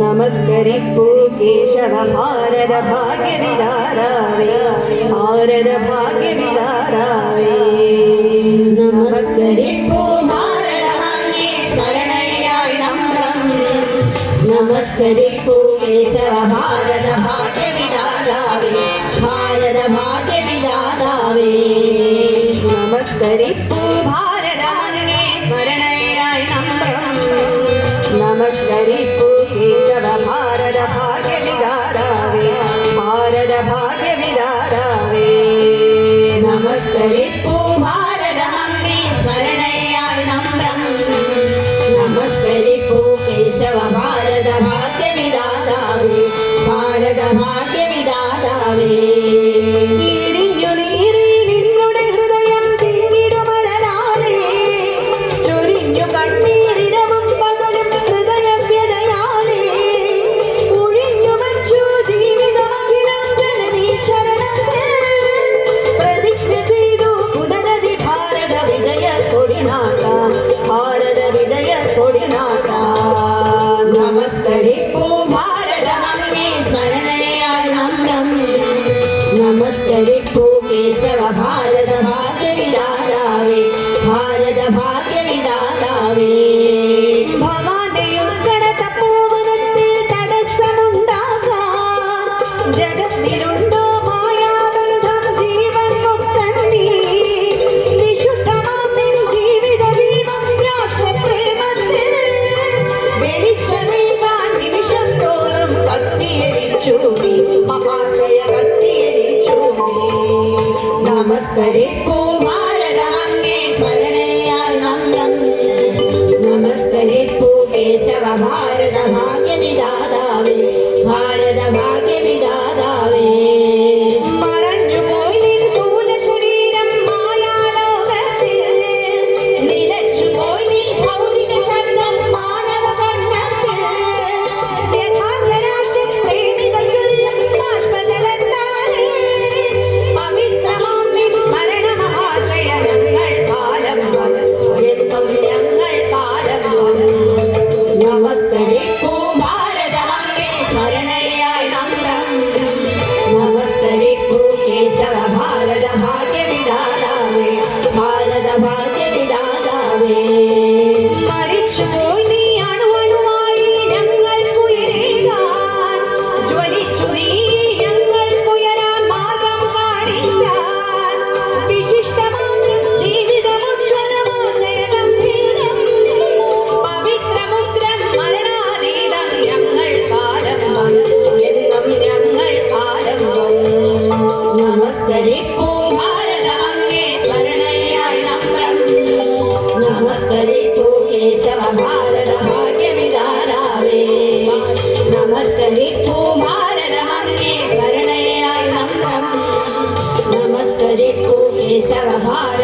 ನಮಸ್ಕರಿಸು ಕೇಶವ ಭಾರದ ಭಾಗ್ಯ ವಿಧಾರಾವೇ ಭಾರದ ಭಾಗ್ಯ ವಿಧಾರಾವೇ ನಮಸ್ಕರಿಸು ಭಾರದ ಭಾಗ್ಯ ಸ್ಮರಣೆಯಾಯಿ ನಮ್ರಂ ನಮಸ್ಕರಿಸು ಕೇಶವ ಭಾರದ ಭಾಗ್ಯ ವಿಧಾರಾವೇ ಭಾರದ ಭಾಗ್ಯ ವಿಧಾರಾವೇ ನಮಸ್ಕರಿಸು ಭಾರದ ಭಾಗ್ಯ ಸ್ಮರಣೆಯಾಯಿ ನಮ್ರಂ ನಮಸ್ಕರಿಸು ಕೇಶವ ಭಾರದ ಭಾಗ್ಯ ವಿಧಾರಾವೇ ಭಾರದ ಭಾಗ್ಯ ವಿಧಾರಾವೇ ನಮಸ್ಕರಿಸು ಭಾರದ ಭಾಗ್ಯ ಸ್ಮರಣೆಯಾಯಿ ನಮ್ರಂ ನಮಸ್ಕರಿಸು ಕೇಶವ ಭಾರದ ಭಾಗ್ಯ ವಿಧಾರಾವೇ ಭಾರದ ಭಾಗ್ಯ ವಿಧಾರಾವೇ ನಮಸ್ಕರಿಸು ಭಾರದ ಭಾಗ್ಯ ಸ್ಮರಣೆಯಾಯಿ ನಮ್ರಂ ನಮಸ್ಕರಿಸು ಕೇಶವ ಭಾರದ ಭಾಗ್ಯ ವಿಧಾರಾವೇ ಭಾರದ ಭಾಗ್ಯ ವಿಧಾರಾವೇ ഭവാന്റെയുൾക്കട തപ്പോവനത്തിൽ തടസ്സമുണ്ടാക ജഗത്തിലുണ്ടോ മായാബന്ധം ജീവൻ മുക്തണ്ടി വിശുദ്ധമാം നിൻ ജീവിത ദീപം രാഷ്ട്രപ്രേമത്തിൽ വെളിച്ചമേകാൻ നിമിഷം തോറും കത്തിയടിച്ചു നീ മഹാശയ കത്തിയടിച്ചു നീ നമസ്കരിസു ഭാರದ ഭാഗ്യ സ്മരണೆಯಾಯಿ ನಮ್ರಂ ನಮಸ್ಕರಿಸು ಕೇಶವ ಭಾರದ ಭಾಗ್ಯ ವಿಧಾರಾವೇ ಭಾರದ ഭാഗ്യ വിധാതാവേ മറഞ്ഞുപോയി നിൻ സ്ഥൂല ശരീരം മായാലോകത്തിൽ നിലച്ചുപോയി നീ ഭൗതിക ശബ്ദം മാനവ കണ്ണത്തിൽ യഥാർത്ഥരാഷ്ട്ര പ്രേമികൾ ചൊരിയും ബാഷ്പജലത്താലേ പവിത്രമാം നിൻ സ്മരണ മഹാശയ ഞങ്ങൾ കാലം വന്നു എന്നും ഞങ്ങൾ കാലം വന്നു നമസ്കരിസു ഭാರದ ഭാഗ്യ സ്മരണೆಯಾಯಿ നമ്രಂ നമസ്കരിസു കേശವ ഭാರದ ഭാಗ್ಯ വിധാതാവേ ഭാರದ ഭാಗ್ಯ വിധാതാവേ മരിച്ചുപോയി നീ അണുവണുവായി ഞങ്ങൾക്കുയരേകാൻ ജ്വലിച്ചു നീ ഞങ്ങൾക്കുയരാൻ മാർഗം കാണിക്കാൻ വിശിഷ്ടമാം നിൻ ജീവിതമുജ്വലമാശയ ഗംഭീരം പവിത്രമുഗ്രം മരണാതീതം ഞങ്ങൾ കാലം വന്നു എന്നും ഞങ്ങൾ കാലം വന്നു നമസ്കരിസു ഭാരത ഭാഗ്യ സ്മരണയായി നമ്രം നമസ്കരിസു കേശവ ഭാರದ ഭാഗ്യ വിധാരാവേ നമസ്കരിപ്പു ഭാരത ഭാഗ്യ സ്മരണയായി നമ്രം നമസ്കരിസു കേശവ ഭാರದ